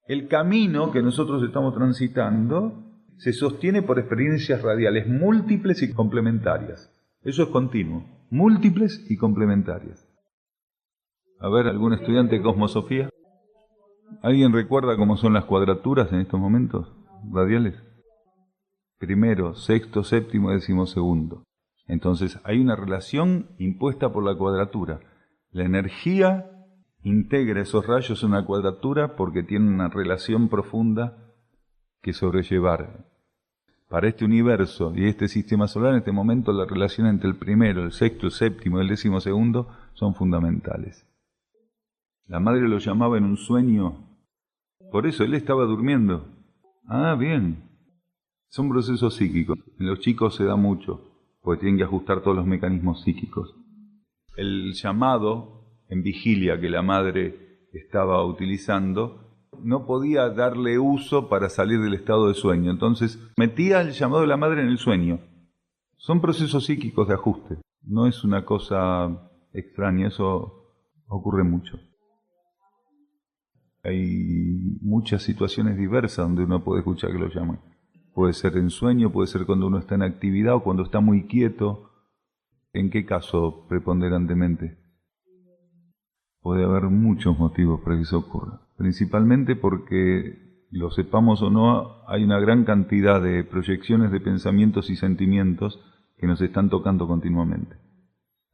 El camino que nosotros estamos transitando se sostiene por experiencias radiales múltiples y complementarias. Eso es continuo, múltiples y complementarias. A ver, ¿algún estudiante de cosmosofía? ¿Alguien recuerda cómo son las cuadraturas en estos momentos radiales? Primero, sexto, séptimo, décimo segundo. Entonces, hay una relación impuesta por la cuadratura. La energía integra esos rayos en una cuadratura porque tiene una relación profunda que sobrellevar. Para este universo y este sistema solar, en este momento, la relación entre el primero, el sexto, el séptimo y el décimo segundo son fundamentales. La madre lo llamaba en un sueño, por eso él estaba durmiendo. Ah, bien. Son procesos psíquicos. En los chicos se da mucho, porque tienen que ajustar todos los mecanismos psíquicos. El llamado en vigilia que la madre estaba utilizando no podía darle uso para salir del estado de sueño. Entonces metía el llamado de la madre en el sueño. Son procesos psíquicos de ajuste. No es una cosa extraña, eso ocurre mucho. Hay muchas situaciones diversas donde uno puede escuchar que lo llaman. Puede ser en sueño, puede ser cuando uno está en actividad o cuando está muy quieto. ¿En qué caso preponderantemente? Puede haber muchos motivos para que eso ocurra, principalmente porque, lo sepamos o no, hay una gran cantidad de proyecciones de pensamientos y sentimientos que nos están tocando continuamente.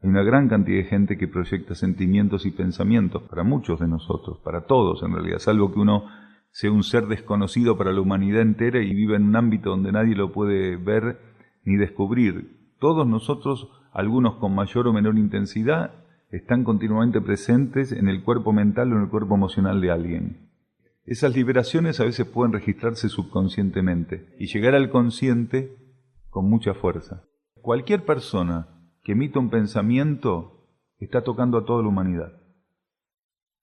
Hay una gran cantidad de gente que proyecta sentimientos y pensamientos para muchos de nosotros, para todos en realidad, salvo que uno sea un ser desconocido para la humanidad entera y viva en un ámbito donde nadie lo puede ver ni descubrir. Todos nosotros, algunos con mayor o menor intensidad, están continuamente presentes en el cuerpo mental o en el cuerpo emocional de alguien. Esas liberaciones a veces pueden registrarse subconscientemente y llegar al consciente con mucha fuerza. Cualquier persona que emita un pensamiento está tocando a toda la humanidad.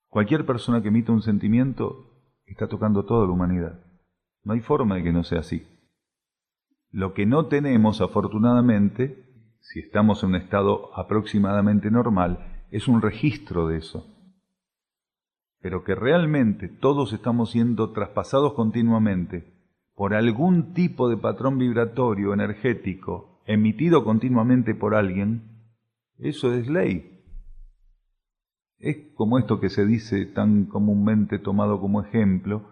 Cualquier persona que emita un sentimiento está tocando a toda la humanidad. No hay forma de que no sea así. Lo que no tenemos, afortunadamente, si estamos en un estado aproximadamente normal, es un registro de eso. Pero que realmente todos estamos siendo traspasados continuamente por algún tipo de patrón vibratorio energético emitido continuamente por alguien, eso es ley. Es como esto que se dice tan comúnmente tomado como ejemplo,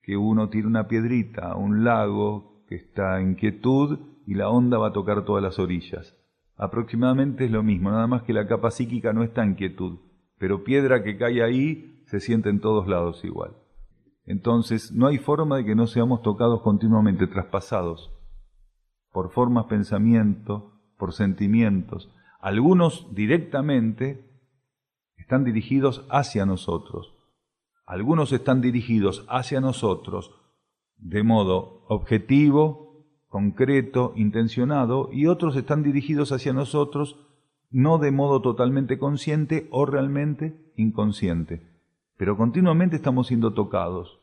que uno tira una piedrita a un lago que está en quietud y la onda va a tocar todas las orillas. Aproximadamente es lo mismo, nada más que la capa psíquica no está en quietud, pero piedra que cae ahí se siente en todos lados igual. Entonces no hay forma de que no seamos tocados continuamente, traspasados por formas, pensamientos, por sentimientos. Algunos directamente están dirigidos hacia nosotros. Algunos están dirigidos hacia nosotros de modo objetivo, concreto, intencionado, y otros están dirigidos hacia nosotros no de modo totalmente consciente o realmente inconsciente. Pero continuamente estamos siendo tocados.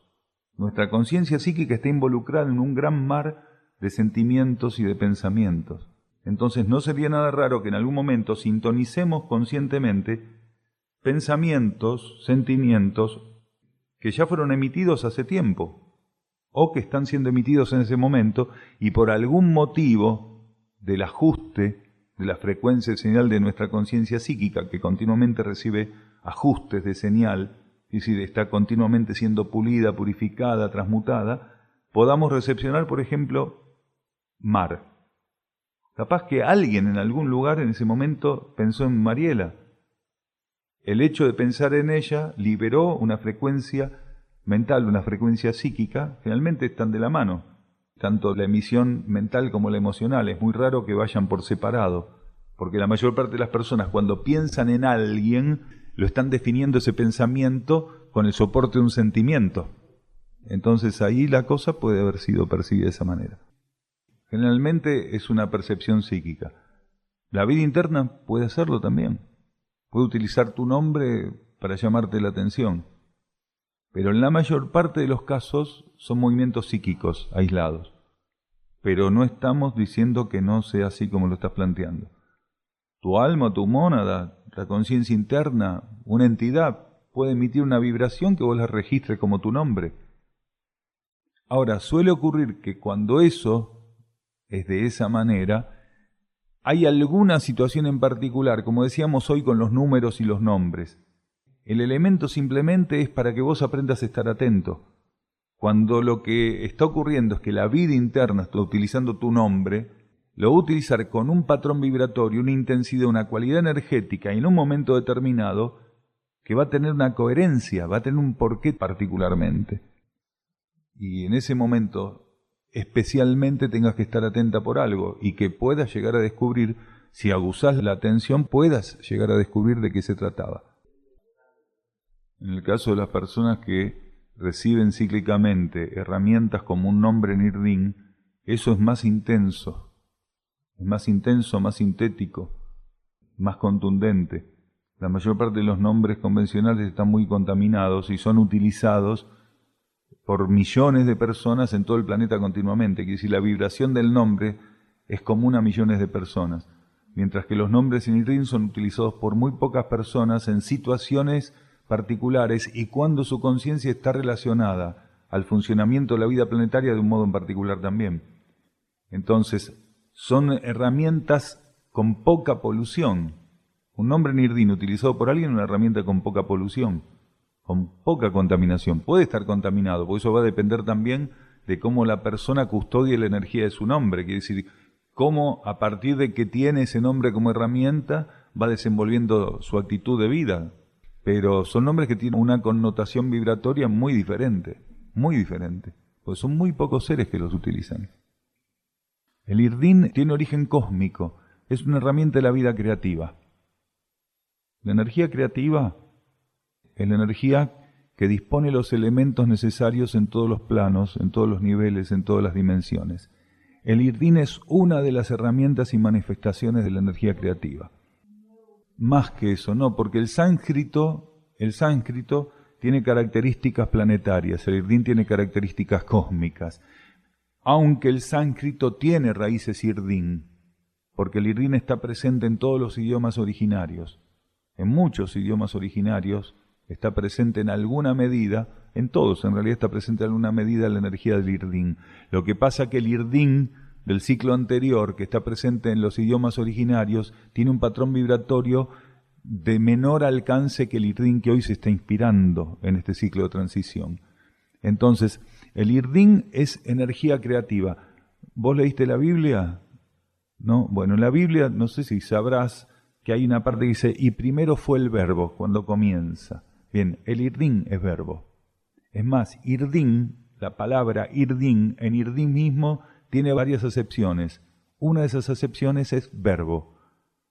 Nuestra conciencia psíquica está involucrada en un gran mar de sentimientos y de pensamientos. Entonces no sería nada raro que en algún momento sintonicemos conscientemente pensamientos, sentimientos que ya fueron emitidos hace tiempo o que están siendo emitidos en ese momento y por algún motivo del ajuste de la frecuencia de señal de nuestra conciencia psíquica, que continuamente recibe ajustes de señal, es decir, está continuamente siendo pulida, purificada, transmutada, podamos recepcionar, por ejemplo, mar. Capaz que alguien en algún lugar en ese momento pensó en Mariela. El hecho de pensar en ella liberó una frecuencia mental, una frecuencia psíquica, generalmente están de la mano, tanto la emisión mental como la emocional. Es muy raro que vayan por separado, porque la mayor parte de las personas cuando piensan en alguien, lo están definiendo ese pensamiento con el soporte de un sentimiento. Entonces ahí la cosa puede haber sido percibida de esa manera. Generalmente es una percepción psíquica. La vida interna puede hacerlo también. Puede utilizar tu nombre para llamarte la atención. Pero en la mayor parte de los casos son movimientos psíquicos aislados. Pero no estamos diciendo que no sea así como lo estás planteando. Tu alma, tu mónada, la conciencia interna, una entidad, puede emitir una vibración que vos la registres como tu nombre. Ahora, suele ocurrir que cuando eso es de esa manera, hay alguna situación en particular, como decíamos hoy con los números y los nombres. El elemento simplemente es para que vos aprendas a estar atento. Cuando lo que está ocurriendo es que la vida interna está utilizando tu nombre, lo va a utilizar con un patrón vibratorio, una intensidad, una cualidad energética y en un momento determinado que va a tener una coherencia, va a tener un porqué particularmente. Y en ese momento especialmente tengas que estar atenta por algo y que puedas llegar a descubrir, si aguzás la atención, puedas llegar a descubrir de qué se trataba. En el caso de las personas que reciben cíclicamente herramientas como un nombre Nirrin, eso es más intenso, más sintético, más contundente. La mayor parte de los nombres convencionales están muy contaminados y son utilizados por millones de personas en todo el planeta continuamente. Quiere decir, la vibración del nombre es común a millones de personas, mientras que los nombres Nirrin son utilizados por muy pocas personas en situaciones particulares y cuando su conciencia está relacionada al funcionamiento de la vida planetaria de un modo en particular también. Entonces, son herramientas con poca polución. Un nombre nirdin utilizado por alguien es una herramienta con poca polución, con poca contaminación. Puede estar contaminado, porque eso va a depender también de cómo la persona custodie la energía de su nombre. Quiere decir, cómo a partir de que tiene ese nombre como herramienta va desenvolviendo su actitud de vida. Pero son nombres que tienen una connotación vibratoria muy diferente, pues son muy pocos seres que los utilizan. El irdin tiene origen cósmico, es una herramienta de la vida creativa. La energía creativa es la energía que dispone los elementos necesarios en todos los planos, en todos los niveles, en todas las dimensiones. El irdin es una de las herramientas y manifestaciones de la energía creativa. Más que eso, no, porque el sánscrito tiene características planetarias, el irdin tiene características cósmicas, aunque el sánscrito tiene raíces irdin, porque el irdin está presente en todos los idiomas originarios, en muchos idiomas originarios está presente en alguna medida, en todos en realidad está presente en alguna medida la energía del irdin. Lo que pasa que el irdin del ciclo anterior, que está presente en los idiomas originarios, tiene un patrón vibratorio de menor alcance que el irdin que hoy se está inspirando en este ciclo de transición. Entonces, el irdin es energía creativa. ¿Vos leíste la Biblia? ¿No? Bueno, en la Biblia, no sé si sabrás que hay una parte que dice, y primero fue el verbo, cuando comienza. Bien, el irdin es verbo. Es más, irdin, la palabra irdin, en irdin mismo tiene varias acepciones. Una de esas acepciones es verbo.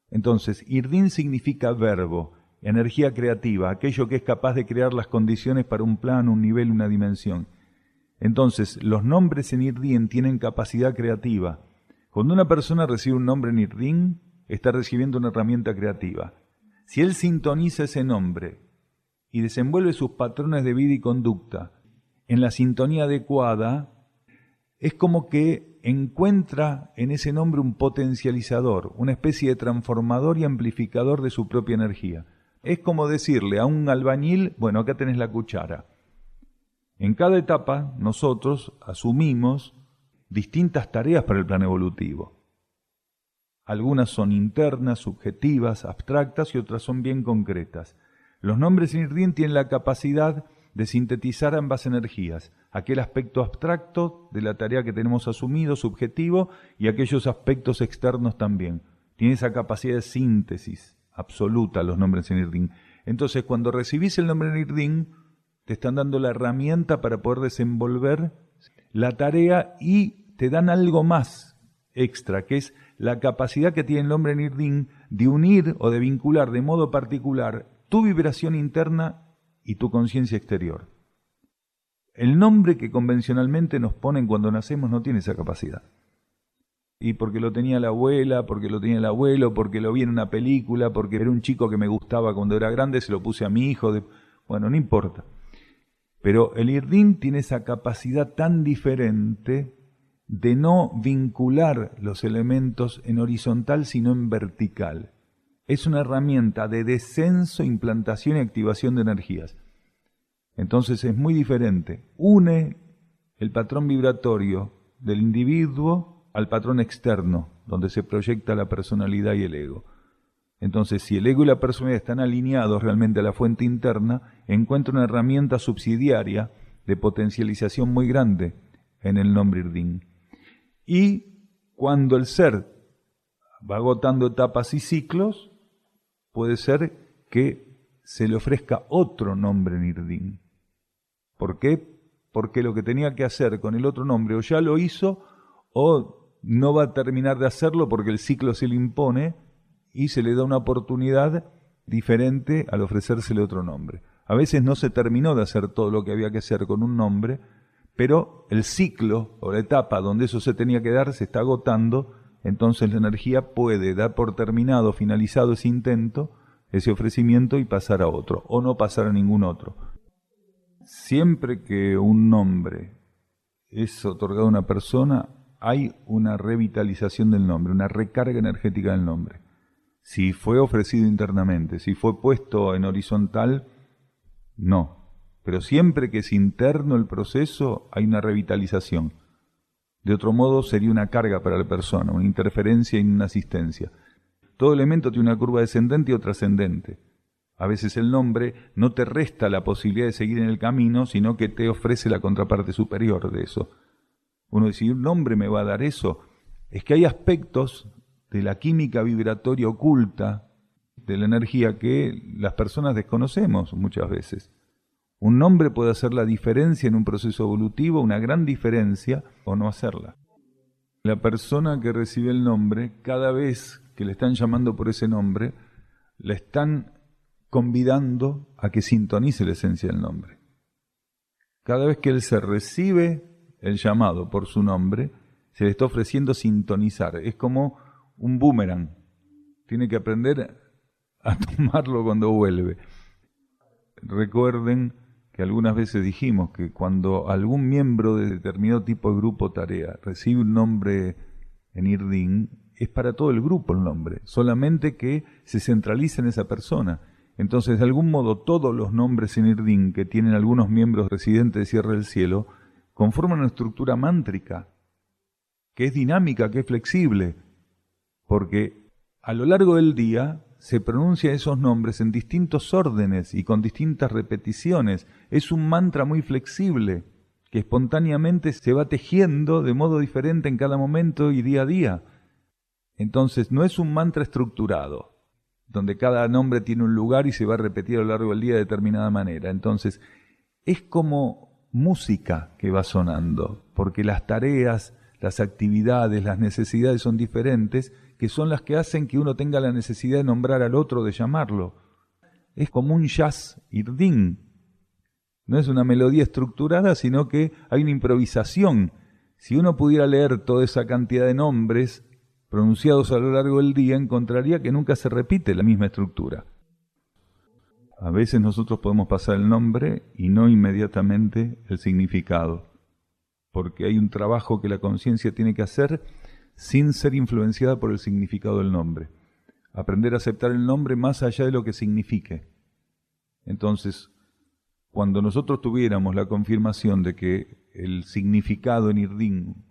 Entonces, irdin significa verbo, energía creativa, aquello que es capaz de crear las condiciones para un plano, un nivel, una dimensión. Entonces, los nombres en irdin tienen capacidad creativa. Cuando una persona recibe un nombre en irdin, está recibiendo una herramienta creativa. Si él sintoniza ese nombre y desenvuelve sus patrones de vida y conducta en la sintonía adecuada, es como que encuentra en ese nombre un potencializador, una especie de transformador y amplificador de su propia energía. Es como decirle a un albañil, bueno, acá tenés la cuchara. En cada etapa nosotros asumimos distintas tareas para el plan evolutivo. Algunas son internas, subjetivas, abstractas y otras son bien concretas. Los nombres en irdin tienen la capacidad de sintetizar ambas energías, aquel aspecto abstracto de la tarea que tenemos asumido, subjetivo, y aquellos aspectos externos también. Tiene esa capacidad de síntesis absoluta los nombres en irdin. Entonces, cuando recibís el nombre en irdin, te están dando la herramienta para poder desenvolver la tarea y te dan algo más extra, que es la capacidad que tiene el nombre en irdin de unir o de vincular de modo particular tu vibración interna y tu conciencia exterior. El nombre que convencionalmente nos ponen cuando nacemos no tiene esa capacidad. Y porque lo tenía la abuela, porque lo tenía el abuelo, porque lo vi en una película, porque era un chico que me gustaba cuando era grande, se lo puse a mi hijo. Bueno, no importa. Pero el irdin tiene esa capacidad tan diferente de no vincular los elementos en horizontal, sino en vertical. Es una herramienta de descenso, implantación y activación de energías. Entonces es muy diferente. Une el patrón vibratorio del individuo al patrón externo, donde se proyecta la personalidad y el ego. Entonces, si el ego y la personalidad están alineados realmente a la fuente interna, encuentra una herramienta subsidiaria de potencialización muy grande en el nombre irdin. Y cuando el ser va agotando etapas y ciclos, puede ser que se le ofrezca otro nombre en irdin. ¿Por qué? Porque lo que tenía que hacer con el otro nombre o ya lo hizo o no va a terminar de hacerlo porque el ciclo se le impone y se le da una oportunidad diferente al ofrecérsele otro nombre. A veces no se terminó de hacer todo lo que había que hacer con un nombre, pero el ciclo o la etapa donde eso se tenía que dar se está agotando, entonces la energía puede dar por terminado, finalizado ese intento, ese ofrecimiento y pasar a otro, o no pasar a ningún otro. Siempre que un nombre es otorgado a una persona, hay una revitalización del nombre, una recarga energética del nombre. Si fue ofrecido internamente, si fue puesto en horizontal, no. Pero siempre que es interno el proceso, hay una revitalización. De otro modo, sería una carga para la persona, una interferencia y una asistencia. Todo elemento tiene una curva descendente y otra ascendente. A veces el nombre no te resta la posibilidad de seguir en el camino, sino que te ofrece la contraparte superior de eso. Uno dice, ¿y un nombre me va a dar eso? Es que hay aspectos de la química vibratoria oculta de la energía que las personas desconocemos muchas veces. Un nombre puede hacer la diferencia en un proceso evolutivo, una gran diferencia, o no hacerla. La persona que recibe el nombre, cada vez que le están llamando por ese nombre, le están convidando a que sintonice la esencia del nombre. Cada vez que él se recibe el llamado por su nombre, se le está ofreciendo sintonizar. Es como un boomerang. Tiene que aprender a tomarlo cuando vuelve. Recuerden que algunas veces dijimos que cuando algún miembro de determinado tipo de grupo o tarea recibe un nombre en Irdin, es para todo el grupo el nombre, solamente que se centraliza en esa persona. Entonces, de algún modo, todos los nombres en Irdin que tienen algunos miembros residentes de Sierra del Cielo conforman una estructura mántrica, que es dinámica, que es flexible, porque a lo largo del día se pronuncian esos nombres en distintos órdenes y con distintas repeticiones. Es un mantra muy flexible, que espontáneamente se va tejiendo de modo diferente en cada momento y día a día. Entonces, no es un mantra estructurado, donde cada nombre tiene un lugar y se va a repetir a lo largo del día de determinada manera. Entonces, es como música que va sonando, porque las tareas, las actividades, las necesidades son diferentes, que son las que hacen que uno tenga la necesidad de nombrar al otro, de llamarlo. Es como un jazz Irdin. No es una melodía estructurada, sino que hay una improvisación. Si uno pudiera leer toda esa cantidad de nombres pronunciados a lo largo del día, encontraría que nunca se repite la misma estructura. A veces nosotros podemos pasar el nombre y no inmediatamente el significado, porque hay un trabajo que la conciencia tiene que hacer sin ser influenciada por el significado del nombre. Aprender a aceptar el nombre más allá de lo que signifique. Entonces, cuando nosotros tuviéramos la confirmación de que el significado en Irdin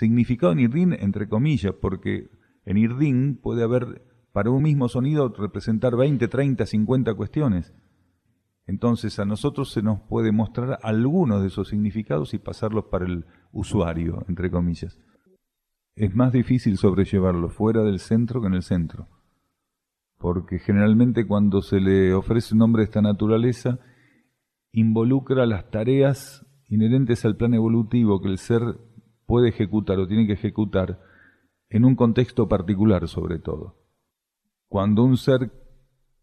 entre comillas, porque en Irdin puede haber, para un mismo sonido, representar 20, 30, 50 cuestiones. Entonces a nosotros se nos puede mostrar algunos de esos significados y pasarlos para el usuario, entre comillas. Es más difícil sobrellevarlo fuera del centro que en el centro, porque generalmente cuando se le ofrece un nombre de esta naturaleza, involucra las tareas inherentes al plan evolutivo que el ser puede ejecutar o tiene que ejecutar en un contexto particular sobre todo. Cuando un ser,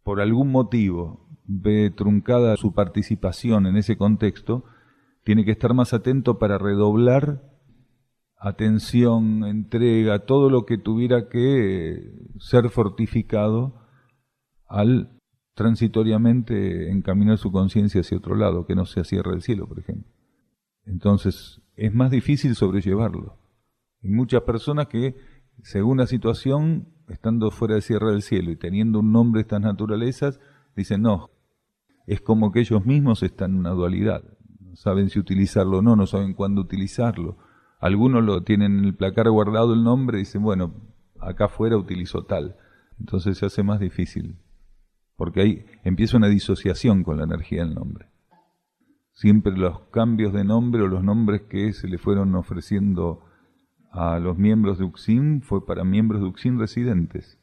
por algún motivo, ve truncada su participación en ese contexto, tiene que estar más atento para redoblar atención, entrega, todo lo que tuviera que ser fortificado al transitoriamente encaminar su conciencia hacia otro lado, que no sea Sierra del Cielo, por ejemplo. Entonces, es más difícil sobrellevarlo. Hay muchas personas que, según la situación, estando fuera de Sierra del Cielo y teniendo un nombre de estas naturalezas, dicen, no, es como que ellos mismos están en una dualidad. No saben si utilizarlo o no, no saben cuándo utilizarlo. Algunos lo tienen en el placar guardado el nombre y dicen, bueno, acá afuera utilizo tal. Entonces se hace más difícil, porque ahí empieza una disociación con la energía del nombre. Siempre los cambios de nombre o los nombres que se le fueron ofreciendo a los miembros de Uxin fue para miembros de Uxin residentes,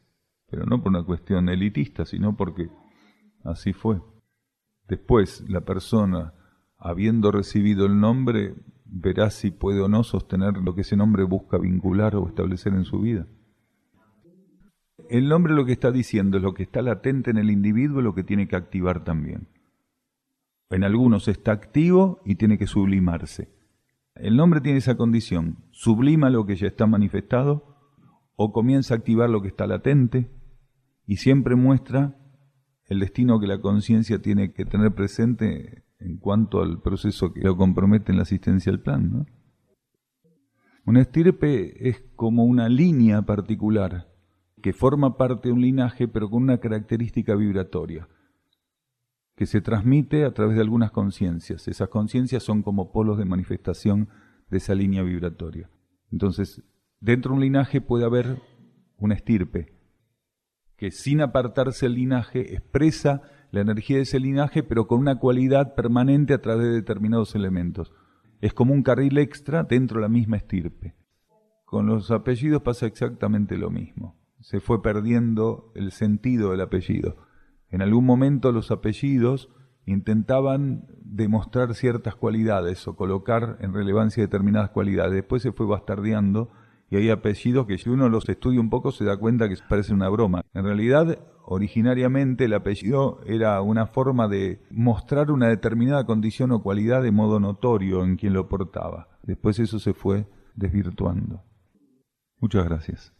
pero no por una cuestión elitista, sino porque así fue. Después, la persona, habiendo recibido el nombre, verá si puede o no sostener lo que ese nombre busca vincular o establecer en su vida. El nombre lo que está diciendo es lo que está latente en el individuo, lo que tiene que activar también. En algunos está activo y tiene que sublimarse. El nombre tiene esa condición, sublima lo que ya está manifestado o comienza a activar lo que está latente y siempre muestra el destino que la conciencia tiene que tener presente en cuanto al proceso que lo compromete en la asistencia al plan, ¿no? Una estirpe es como una línea particular que forma parte de un linaje pero con una característica vibratoria que se transmite a través de algunas conciencias. Esas conciencias son como polos de manifestación de esa línea vibratoria. Entonces, dentro de un linaje puede haber una estirpe. que sin apartarse el linaje expresa la energía de ese linaje, pero con una cualidad permanente a través de determinados elementos. Es como un carril extra dentro de la misma estirpe. Con los apellidos pasa exactamente lo mismo. Se fue perdiendo el sentido del apellido. En algún momento los apellidos intentaban demostrar ciertas cualidades o colocar en relevancia determinadas cualidades. Después se fue bastardeando y hay apellidos que si uno los estudia un poco se da cuenta que parece una broma. En realidad, originariamente el apellido era una forma de mostrar una determinada condición o cualidad de modo notorio en quien lo portaba. Después eso se fue desvirtuando. Muchas gracias.